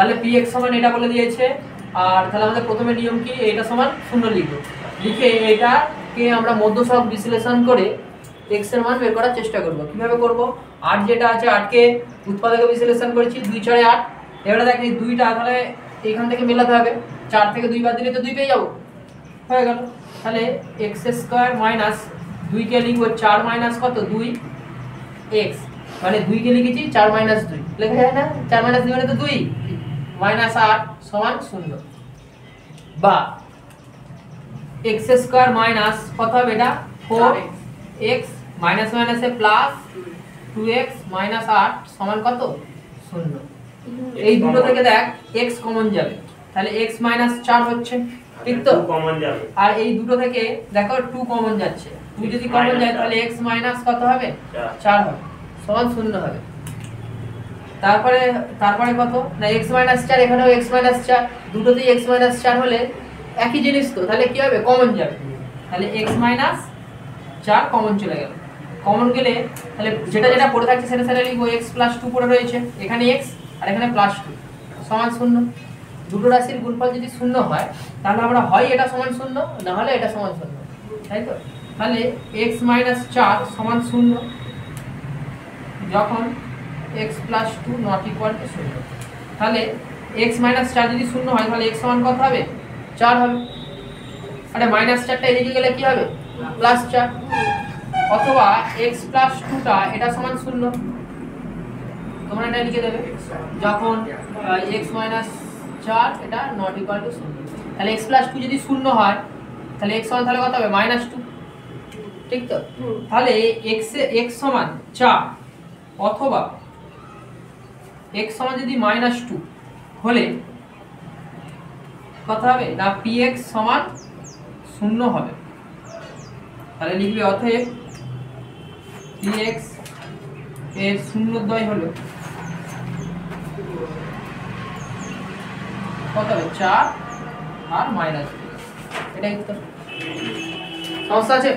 তাহলে px সমান এটা বলে দিয়েছে। আর তাহলে আমাদের প্রথমে নিয়ম কি, এটা সমান 0 লিখব, লিখে এটাকে আমরা মধ্যসহগ বিশ্লেষণ করে x এর মান বের করার চেষ্টা করব। কিভাবে করব, 8 যেটা আছে 8 কে উৎপাদকে বিশ্লেষণ করেছি, 2 4 8। এবারে দেখি 2টা তাহলে এখান থেকে মেলাতে হবে, 4 থেকে 2 বাদ দিলে তো 2 পেয়ে যাব, হয়ে গেল। তাহলে x² মাইনাস 2 কে লিখব 4 মাইনাস কত 2 x, মানে 2 কে লিখেছি 4 মাইনাস 2 লেখা যায় না, 4 মাইনাস 2 মানে তো 2 মাইনাস 8 সমান 0। বা x² মাইনাস কত হবে এটা 4x মাইনাস মাইনাসে প্লাস 2x মাইনাস 8 সমান কত 0। এই দুটো থেকে দেখ x কমন যাবে, তাহলে x মাইনাস 4 হচ্ছে, ঠিক তো, কমন যাবে। আর এই দুটো থেকে দেখো 2 কমন যাচ্ছে, 2 যদি কমন যায় তাহলে x মাইনাস কত হবে 4 হবে, সমান 0 হবে। তারপরে কত না x মাইনাস 4, এখানেও x মাইনাস 4, দুটোতেই x মাইনাস 4 হলে একই জিনিস তো, তাহলে কি হবে কমন যাবে, তাহলে x মাইনাস 4 কমন চলে গেল। কমন গেলে তাহলে যেটা যেটা পড়ে থাকছে সেটা সেটা লিখবো, x প্লাস 2 পড়ে রয়েছে, এখানে x আর এখানে প্লাস 2 সমান 0। দুটো রাশির গুণফল যদি 0 হয় তাহলে আমরা হয় এটা সমান 0, না হলে এটা সমান 0, তাই তো। তাহলে x মাইনাস 4 সমান 0 যখন x plus 2 not equal to 0। তাহলে x মাইনাস 4 যদি 0 হয় তাহলে x সমান কত হবে 4 হবে, আরে মাইনাস 4টা এদিকে গেলে কি হবে প্লাস 4, অথবা x প্লাস 2টা এটা সমান 0, তোমরা এটা লিখে দেবে যখন x মাইনাস 4 এটা নট ইকুয়াল টু 0। তাহলে x প্লাস 2 যদি 0 হয় তাহলে x সমান তাহলে কত হবে মাইনাস 2, ঠিক তো। তাহলে x সমান 4 অথবা x সমান যদি মাইনাস 2 হলে কত হবে না px সমান 0 হবে। তাহলে লিখবে অতএব px এর শূন্যদ্বয় হলো কত হবে 4 আর মাইনাস 2, এটাই উত্তর। সমস্যা আছে?